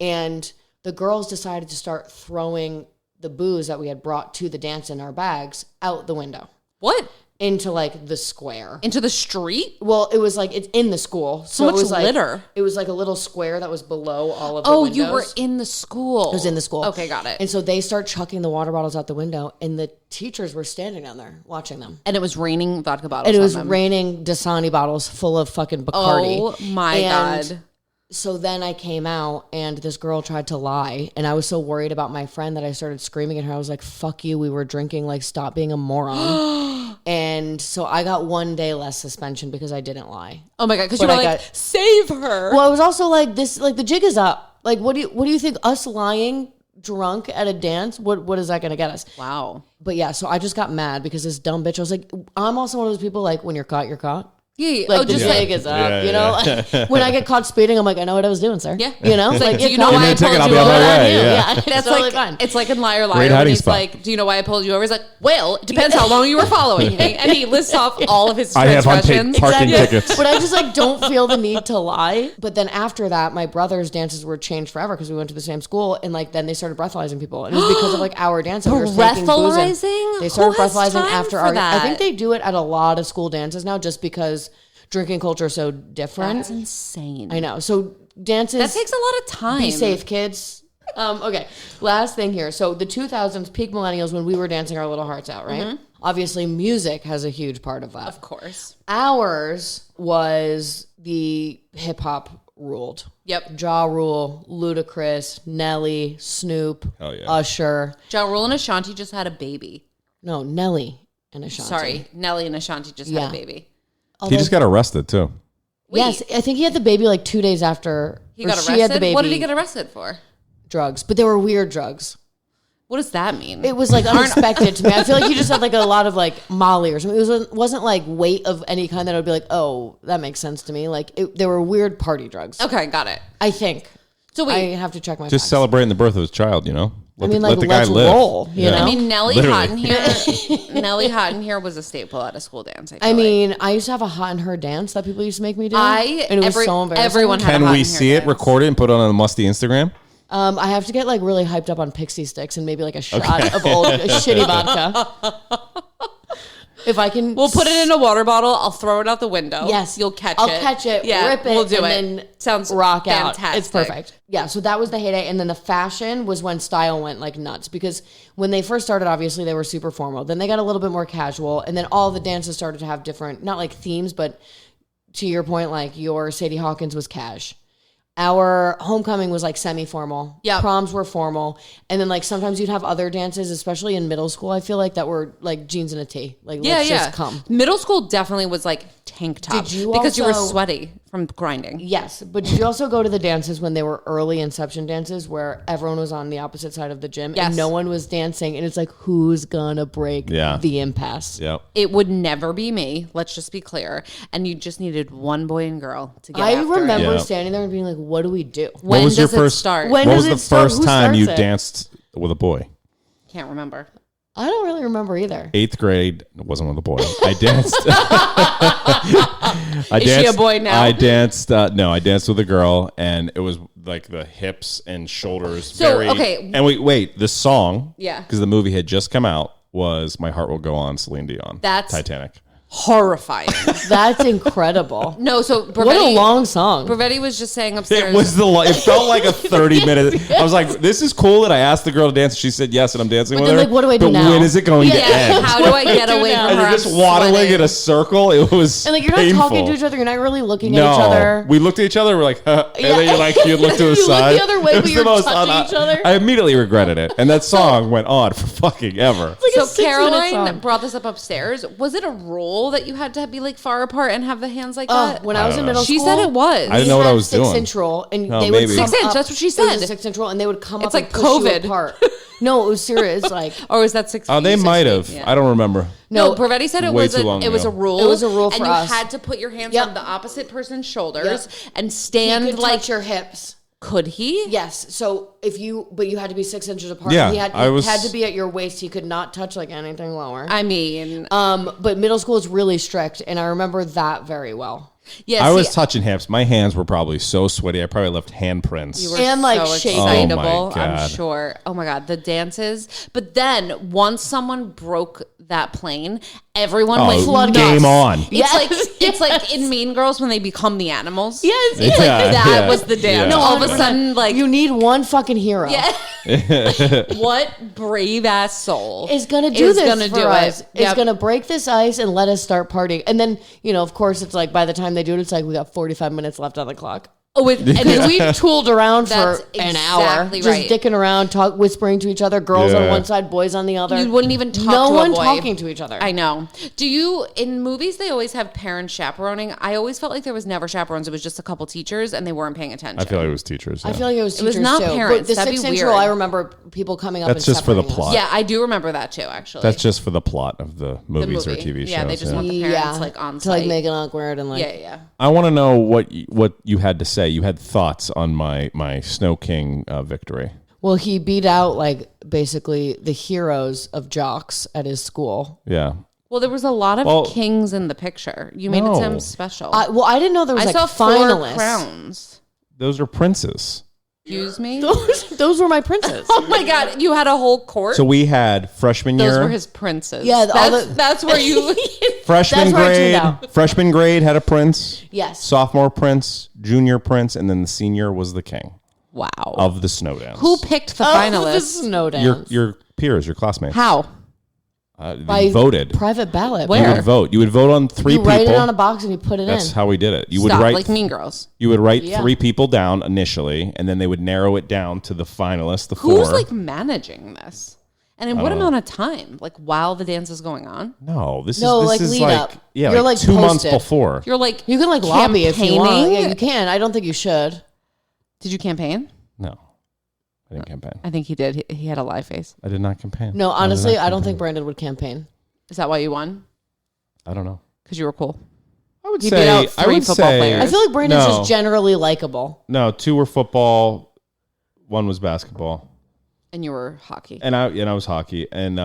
And the girls decided to start throwing the booze that we had brought to the dance in our bags out the window. What? Into like the square. Into the street? Well, it was like it's in the school. So much it was like, litter. It was like a little square that was below all of the Oh, windows. you were in the school. It was in the school. Okay, got it. And so they start chucking the water bottles out the window, and the teachers were standing down there watching them. And it was raining vodka bottles. And it was on them. raining Dasani bottles full of fucking Bacardi. Oh my God. So then I came out and this girl tried to lie. And I was so worried about my friend that I started screaming at her. I was like, fuck you. We were drinking. Like, stop being a moron. And so I got 1 day less suspension because I didn't lie. Oh my God. Because you were like, save her. Well, I was also like, this, like the jig is up. Like, what do you think? Us lying drunk at a dance? What is that going to get us? Wow. But yeah, so I just got mad because this dumb bitch, I was like, I'm also one of those people like, when you're caught, you're caught. Yeah. Like Oh, the just jig is up, you know? Like, when I get caught speeding, I'm like, I know what I was doing, sir. Yeah. You know? Like, do you know Give why me I a ticket, pulled I'll you be on my over? way. Yeah, That's it's totally like fine. It's like in Liar Liar Great when hiding he's spot. like, do you know why I pulled you over? He's like, well, it depends how long you were following me. And he lists off all of his I have unpaid transgressions. parking tickets. But I just like don't feel the need to lie. But then after that, my brother's dances were changed forever because we went to the same school, and like then they started breathalyzing people, and it was because of like our dance. We were sneaking booze in. Breathalyzing? They started Who has breathalyzing time after for our. that? I think they do it at a lot of school dances now, just because drinking culture is so different. That's insane. I know. So dances. That takes a lot of time. Be safe, kids. Okay, last thing here. So the 2000s, peak millennials, when we were dancing our little hearts out, right? Obviously, music has a huge part of that. Of course. Ours was the hip hop ruled. Yep. Ja Rule, Ludacris, Nelly, Snoop, Hell yeah. Usher. Ja Rule and Ashanti just had a baby. No, Nelly and Ashanti. Sorry, Nelly and Ashanti just had a baby. He just got arrested too. Yes, I think he had the baby like 2 days after He got She had the arrested? baby. What did he get arrested for? Drugs, but they were weird drugs. What does that mean? It was like unexpected to me. I feel like he just had like a lot of like Molly or something. It wasn't like weight of any kind that I would be like, oh, that makes sense to me. Like they were weird party drugs. Okay, got it. I think. So wait. I have to check my Just facts. celebrating the birth of his child, you know? I mean, like, let the guy let's live. roll, you know? I mean, Nelly Literally. Hot in here. Nelly Hot in here was a staple at a school dance. I mean, I used to have a hot in her dance that people used to make me do. and it was so embarrassing. everyone had Can a Hot we in see Here it dance. recorded and put it on a musty Instagram? I have to get like really hyped up on pixie sticks and maybe like a shot of old shitty vodka. If I can, We'll put it in a water bottle. I'll throw it out the window. Yes, You'll catch I'll it. catch it. Yeah, rip it. We'll do and it. Then Sounds rock out. fantastic. It's perfect. Yeah. So that was the heyday, and then the fashion was when style went like nuts because when they first started, obviously they were super formal. Then they got a little bit more casual, and then all the dances started to have different, not like themes, but to your point, like your Sadie Hawkins was cash. Our homecoming was like semi-formal. Yep. Proms were formal. And then like sometimes you'd have other dances, especially in middle school, I feel like that were like jeans and a tee. Like let's just come. Middle school definitely was like tank top. Did you because you were also- sweaty from grinding. Yes, but did you also go to the dances when they were early inception dances where everyone was on the opposite side of the gym Yes. and no one was dancing and it's like who's gonna break the impasse? Yep. It would never be me. Let's just be clear. And you just needed one boy and girl to get I after remember Yeah. standing there and being like, what do we do? When What was your does first it start? When What does was it the start? first Who time you starts it? danced with a boy? Can't remember. I don't really remember either. 8th grade. It wasn't with a boy. I danced. Is she a boy now? I danced. No, I danced with a girl, and it was like the hips and shoulders. So, okay. And wait. The song, Yeah. because the movie had just come out, was "My Heart Will Go On," Celine Dion. That's Titanic. horrifying. That's incredible. No, so What a long song. Bravetti was just saying upstairs. It felt like a 30-minute. I was like, this is cool that I asked the girl to dance and she said yes and I'm dancing with then, her. like, what do I do but now? when is it going to end? How do I get away from And her? you're just I'm waddling sweating. in a circle. It was And like, you're not painful. talking to each other. You're not really looking No, at each other. we looked at each other. We're like, huh. And Yeah. then you look to the You look side. the other way, It but was you're the most touching each other. I immediately regretted it, and that song went on for fucking ever. It's like a So 6-minute Caroline song. brought this up upstairs. Was it a rule that you had to be like far apart and have the hands like that? When I was in middle She school, said it was. I didn't know what I was doing. 6-inch roll, and Oh, they maybe. would come 6 inch, up- that's what she It was said. a 6-inch roll, and they would come It's up like and push COVID. you apart. No, it was serious. Like Or is that 6 feet? Oh, they 6 might feet? have. Yeah. I don't remember. No, Bravetti said it Way was too long it was a ago. rule. It was a rule and for you us. had to put your hands Yep. on the opposite person's shoulders and you stand could like. touch your hips. Could he? Yes. So but you had to be 6 inches apart. Yeah, he had I was- had to be at your waist. He could not touch like anything lower. I mean, But middle school is really strict, and I remember that very well. yes. I was touching hips. My hands were probably so sweaty. I probably left handprints. You were And, like, so shaking. excitable, Oh, my I'm God. sure. Oh my God, the dances. But then once someone broke that plane, everyone went floodgates. game nuts. on. It's Yes. like it's like in Mean Girls when they become the animals. Yes. It's Yeah, like that yeah, was the dance. yeah. All of a sudden, like You need one fucking hero. what brave ass soul Is gonna do is this gonna for do us. it. It's Yep. gonna break this ice and let us start partying. And then, of course, it's like by the time they do it, it's like we got 45 minutes left on the clock. Oh, and Because we tooled around for That's an hour, exactly just right. dicking around, whispering to each other. Girls on Yeah. one side, boys on the other. You wouldn't even talk no to a one boy. talking to each other. I know. Do you, in movies, they always have parents chaperoning? I always felt like there was never chaperones. It was just a couple teachers and they weren't paying attention. I feel like it was teachers. I yeah. feel like it was was teachers not too. parents. But the That'd be 6-inch weird. roll, I remember people coming up. That's and just for the separating us. plot. Yeah, I do remember that too, actually. That's just for the plot of the movies or TV shows. Yeah, they just want the parents like on to like site. make it awkward and like. Yeah. I want to know what you had to say. You had thoughts on my Snow King victory. Well, he beat out like basically the heroes of jocks at his school. Yeah. Well, there was a lot of kings in the picture. You made it No. sound special. I didn't know there was I like saw 4 finalists. crowns. Those are princes. Excuse me? Those were my princes. Oh my God, you had a whole court? So we had freshman Those year. were his princes. Yeah, all that's where you... Freshman That's where I tuned grade. out. Freshman grade had a prince. Yes. Sophomore prince, junior prince, and then the senior was the king Wow. of the snow dance. Who picked the The finalists? snow dance. Your peers, your classmates. How? They voted. Private ballot. Where? You would vote. You would vote on 3 You people. write it on a box and you put it That's in. how we did it. You would Stop, write like Mean Girls. You would write Yeah. 3 people down initially, and then they would narrow it down to the finalists, the 4. Who's like managing this? And in what amount of time? Like while the dance is going on? No, this No, is like, this is lead like up. yeah, You're, like like, 2 months posted. before. You're like You can like lobby if you want. campaigning? Yeah, you can. I don't think you should. Did you campaign? No, I didn't campaign. I think he did. He had a live face. I did not campaign. No, I did honestly, not I don't campaign. think Brandon would campaign. Is that why you won? I don't know. Because you were cool. I would He say beat out 3 football players. I feel like Brandon's No. just generally likable. No, 2 were football, 1 was basketball, And you were hockey. and I was hockey. And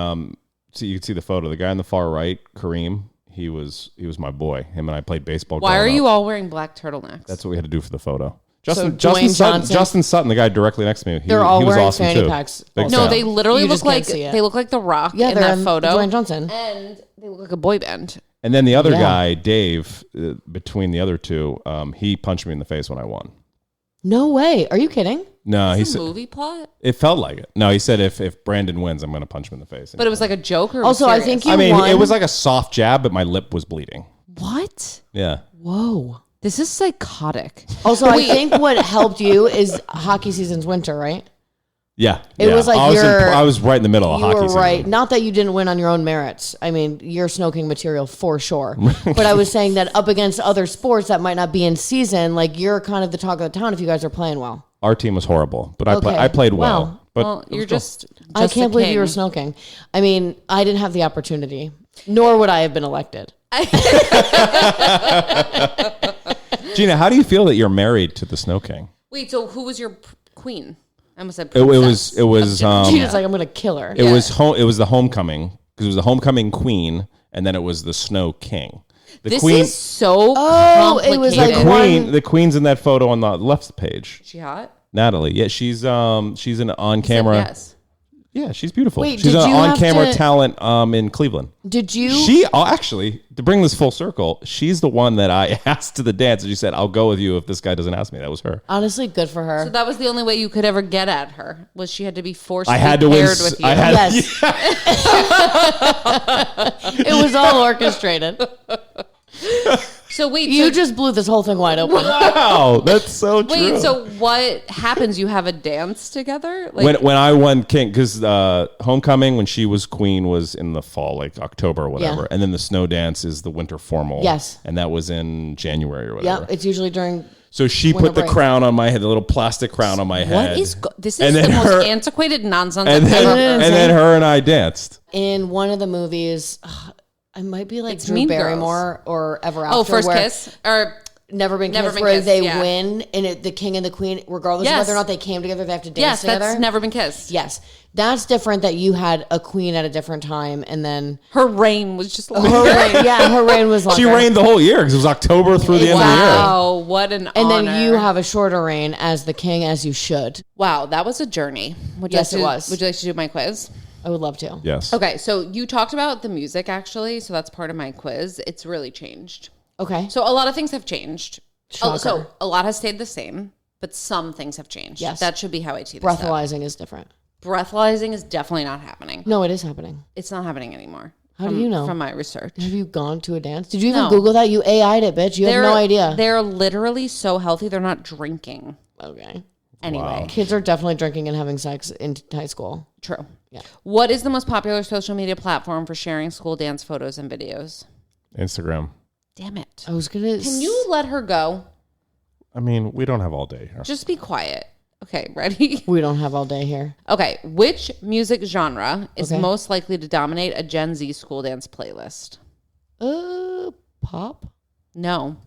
so you can see the photo. The guy on the far right, Kareem, he was my boy. Him and I played baseball. Why are growing you up. all wearing black turtleneck? That's what we had to do for the photo. So Justin Dwayne Sutton, Johnson- Justin Sutton, the guy directly next to me. They're all he was wearing awesome fanny too. packs Big also. No, fan. they literally You look just can't like see it. they look like The Rock Yeah, in they're that in photo. Dwayne Johnson. And they look like a boy band. And then the other Yeah. guy, Dave, between the other 2, he punched me in the face when I won. No way. Are you kidding? No, he Is said a movie plot? it felt like it. No, he said if Brandon wins, I'm going to punch him in the face. But it was like a joke or Also, I serious? think you I mean, won. it was like a soft jab, but my lip was bleeding. What? Yeah. Whoa. This is psychotic. Also, I think what helped you is hockey season's winter, right? Yeah. It was like I was right in the middle of You hockey were season. right. Not that you didn't win on your own merits. I mean, you're Snow King material for sure. But I was saying that up against other sports that might not be in season, like you're kind of the talk of the town if you guys are playing well. Our team was horrible, but Okay. I played well. Wow. But Well, it you're was cool. just I a can't believe you were king. Snow King. I mean, I didn't have the opportunity, nor would I have been elected. Gina, how do you feel that you're married to the Snow King? Wait, so who was your queen? I almost said It princess. She's like, I'm going to kill her. It was it was the homecoming because it was the homecoming queen, and then it was the Snow King. The This queen, is so it was complicated. like one- the queen's in that photo on the left page. She hot? Natalie, yeah, she's an on Said camera. Yes. Yeah, she's beautiful. Wait, she's did an you have on-camera to- talent in Cleveland. Did you? Actually, to bring this full circle, she's the one that I asked to the dance, and she said, "I'll go with you if this guy doesn't ask me." That was her. Honestly, good for her. So that was the only way you could ever get at her, was she had to be forced I to had be to win. paired with you. Yes. It was all orchestrated. So wait, You just blew this whole thing wide open. Wow, that's so true. wait, so what happens? You have a dance together? Like, when I won King, because Homecoming, when she was queen, was in the fall, like October or whatever, Yeah. and then the snow dance is the winter formal. Yes. And that was in January or whatever. Yep, it's usually during. So she Winter put the break. crown on my head, the little plastic crown on my head. what is this? And Is the then most her- antiquated nonsense and I've then, ever heard. and then her and I danced. In one of the movies, I might be like It's Drew Mean Barrymore or Ever After. Oh, First where Kiss or Never Been Never Kissed, Been where Kissed, they yeah. win, and the king and the queen, regardless of Yes. whether or not they came together, they have to dance yes, together. that's Never Been Kissed. Yes, that's different. That you had a queen at a different time, and then Her reign was just longer. her reign was longer. She reigned the whole year because it was October through the end of the year. Wow, what an and honor. then you have a shorter reign as the king, as you should. Wow, that was a journey. Yes, it was. Would you like to do my quiz? I would love to. Yes. Okay, so you talked about the music actually, so that's part of my quiz. It's really changed. Okay. So a lot of things have changed. Shocker. So a lot has stayed the same, but some things have changed. Yes. That should be how I tee this up. Breathalyzing is different. Breathalyzing is definitely not happening. No, it is happening. It's not happening anymore. How do you know? From my research. Have you gone to a dance? Did you even No. Google that? You AI'd it, bitch. You have no idea. They're literally so healthy, they're not drinking. Okay. Anyway, Kids are definitely drinking and having sex in high school. true. Yeah. What is the most popular social media platform for sharing school dance photos and videos? Instagram. Damn it. I was gonna. Can you let her go? I mean, we don't have all day here. Just be quiet. Okay, ready? We don't have all day here. Okay, which music genre is Okay. most likely to dominate a Gen Z school dance playlist? Pop. No,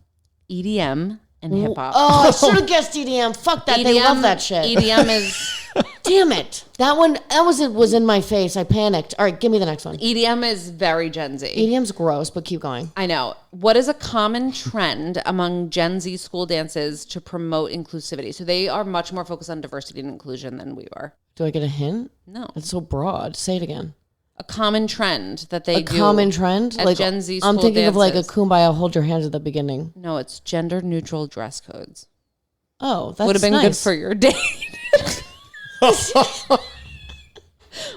EDM and hip hop. Oh, I should have guessed EDM. Fuck that. They love that shit. EDM is Damn it. That one. That was in my face. I panicked. All right, give me the next one. EDM is very Gen Z. EDM's gross, but keep going. I know. What is a common trend among Gen Z school dances to promote inclusivity? So they are much more focused on diversity and inclusion than we are. Do I get a hint? No. It's so broad. Say it again. A common trend that they A do. common trend? at Like Gen Z I'm school thinking of like a dances. kumbaya, hold your hands at the beginning. No, it's gender neutral dress codes. Oh, that's Would have been good nice. for your date.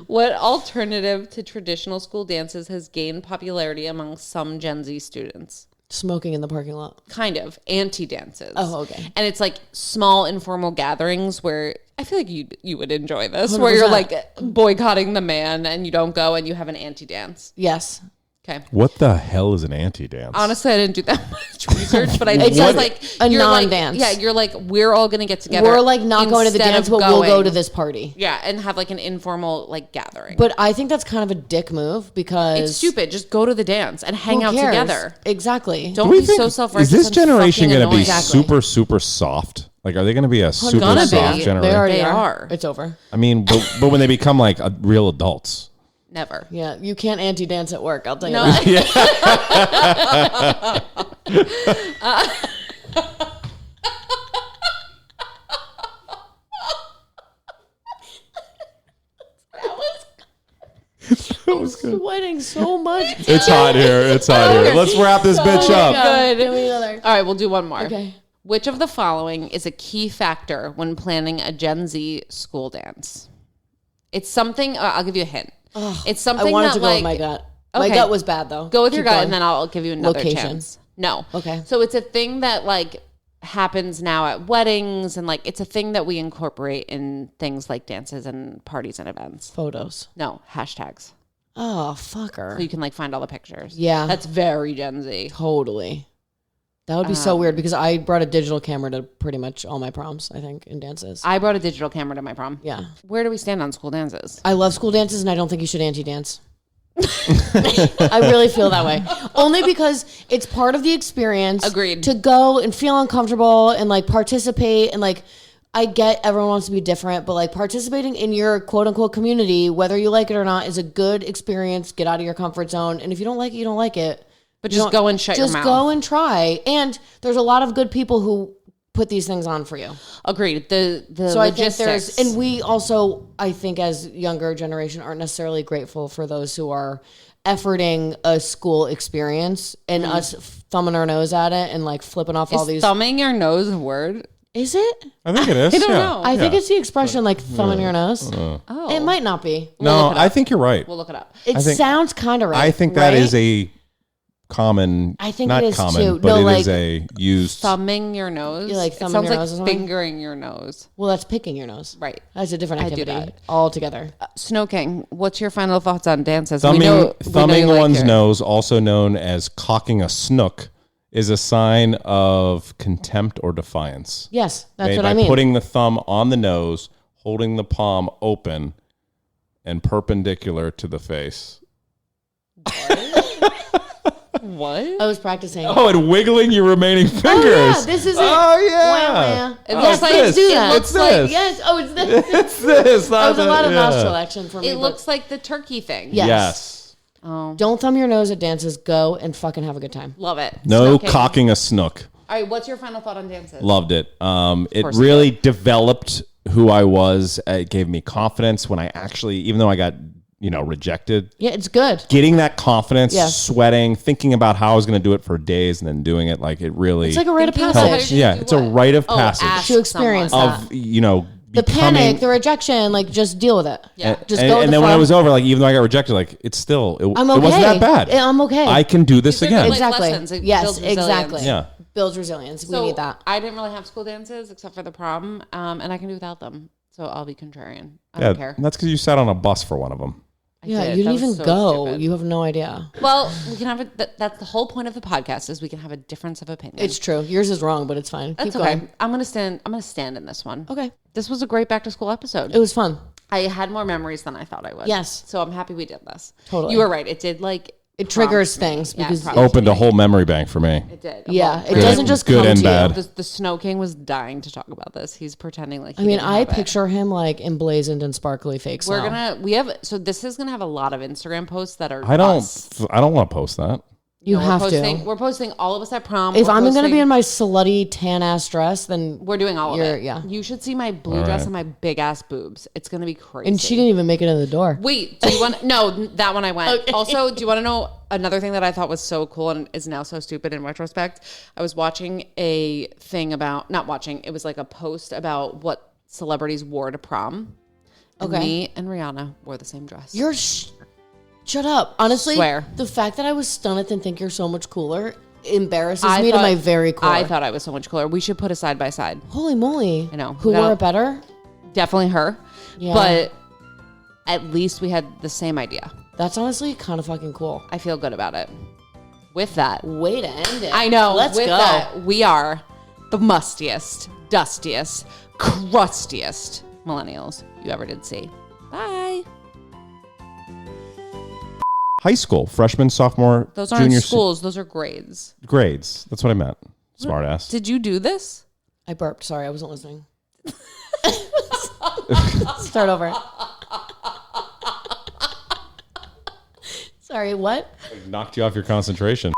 What alternative to traditional school dances has gained popularity among some Gen Z students? Smoking in the parking lot. Kind of anti-dances. Oh, okay. And it's like small informal gatherings where I feel like you would enjoy this, where you're 100%. like boycotting the man and you don't go and you have an anti-dance. Yes. Okay. What the hell is an anti-dance? Honestly, I didn't do that much research, but I think It's it's like like a you're like- non-dance. yeah, you're like we're all gonna get together. We're like not going to the instead dance, of but we'll go going- to this party. Yeah, and have like an informal like gathering. But I think that's kind of a dick move because It's stupid. Just go to the dance and hang who out cares? together. Exactly. Don't Do we be think- so self-righteous. Is this generation going to be Exactly. super, super soft? Like, are they going to be a super Gonna be. soft They generation? They already They are. are. It's over. I mean, but when they become like real adults. Never. Yeah, you can't anti-dance at work. I'll tell you No. that. I'm sweating so much. It's hot here. It's hot here. Let's wrap this bitch up. Good. Give me another. All right, we'll do one more. Okay. Which of the following is a key factor when planning a Gen Z school dance? It's something. I'll give you a hint. It's something I wanted that to go like with my gut. My Okay. gut was bad though. go with your Keep gut, going. and then I'll give you another Location. chance. No. Okay. So it's a thing that like happens now at weddings, and like it's a thing that we incorporate in things like dances and parties and events. Photos. No hashtags. Oh, So fucker. you can like find all the pictures. Yeah. That's very Gen Z. Totally. That would be so weird because I brought a digital camera to pretty much all my proms, I think, in dances. I brought a digital camera to my prom. Yeah. Where do we stand on school dances? I love school dances and I don't think you should anti-dance. I really feel that way. Only because it's part of the experience. Agreed. To go and feel uncomfortable and like participate and like I get everyone wants to be different, but like participating in your quote unquote community, whether you like it or not, is a good experience. Get out of your comfort zone. And if you don't like it, you don't like it. But You just don't- go and shut your Just mouth. go and try. And there's a lot of good people who put these things on for you. Agreed. The So logistics. I think and we also, I think as younger generation, aren't necessarily grateful for those who are efforting a school experience and us thumbing our nose at it and like flipping off all these. Thumbing your nose a word? Is it? I think it is. I don't know. I think it's the expression like thumbing your nose. Oh. It might not be. No, I think you're right. We'll look it up. It sounds kind of right. I think that is a common. I think not it is common, too. but No, it like, is a used. Thumbing your nose? You like it thumbing sounds your like nose or something? fingering your nose. Well, that's picking your nose. Right. That's a different I do activity that. altogether. Snow King, what's your final thoughts on dances? Thumbing you like one's your- nose, also known as cocking a snook, is a sign of contempt or defiance. Yes, that's Made what by I mean. putting the thumb on the nose, holding the palm open and perpendicular to the face. What? I was practicing. Oh, and wiggling your remaining fingers. Oh, yeah, this is it. Oh, yeah. Wah, wah. It Yes, looks like- let's do it that. looks like- this. Yes. Oh, it's this. It's this. That was a lot of yeah. nostril action for me. It but looks like the turkey thing. Yes. Yes. Oh, Don't thumb your nose at dances. Go and fucking have a good time. love it. No Snow King. cocking a snook. All right, what's your final thought on dances? Loved it. It course really developed who I was. It gave me confidence when I actually, even though I got, rejected, Yeah, it's good. getting that confidence, Yeah. sweating, thinking about how I was going to do it for days and then doing it, like it really It's like a rite of Thinking about passage. how yeah, do it's a what? rite of Oh, passage ask To experience someone. that. of, The becoming, panic, the rejection, like just deal with it. Yeah. Just and, go with and the then when it flow. was over, like even though I got rejected, like it's still, it I'm okay. wasn't that bad. I'm okay. I can do this These are again. good, like, exactly. lessons. It Yes, builds resilience. exactly. Yeah. Builds resilience. So We need that. I didn't really have school dances except for the prom, and I can do without them. So I'll be contrarian. I don't care. That's because you sat on a bus for one of them. I Yeah, did. you That didn't was even so go. stupid. You have no idea. Well, we can have that's the whole point of the podcast is we can have a difference of opinion. It's true. Yours is wrong, but it's fine. That's Keep okay. going. I'm gonna stand in this one. Okay. This was a great back to school episode. It was fun. I had more memories than I thought I would. Yes. So I'm happy we did this. Totally. You were right. It did It triggers things because Opened a whole memory bank for me. it did. yeah, it Well, doesn't just good come and to bad. you. The Snow King was dying to talk about this. He's pretending like I mean, didn't I have it. picture him like emblazoned and sparkly fake We're snow. this is gonna have a lot of Instagram posts that are I don't us. want to post that. You No, have posting, to. We're posting all of us at prom. If We're I'm going to be posting- in my slutty tan ass dress, then we're doing all of it. yeah. You should see my blue dress and my big ass boobs. It's gonna be crazy. and she didn't even make it in the door. Wait, do you want? No, that one I went. Also, do you want to know another thing that I thought was so cool and is now so stupid in retrospect? I was watching a thing about not watching. It was like a post about what celebrities wore to prom. And Okay. me and Rihanna wore the same dress. Shut up. Honestly, Swear. the fact that I was stunned and think you're so much cooler embarrasses me to my very core. I thought I was so much cooler. We should put a side by side. Holy moly. I know. Who We gotta- wore it better? Definitely her. Yeah. But at least we had the same idea. That's honestly kind of fucking cool. I feel good about it. With that, Way to end it. I know. Let's with go. that, we are the mustiest, dustiest, crustiest millennials you ever did see. Bye. High school, freshman, sophomore, Those aren't junior, schools. Those are grades. grades. That's what I meant. Smart ass. Did you do this? I burped. Sorry, I wasn't listening. Start over. Sorry, what? Knocked you off your concentration.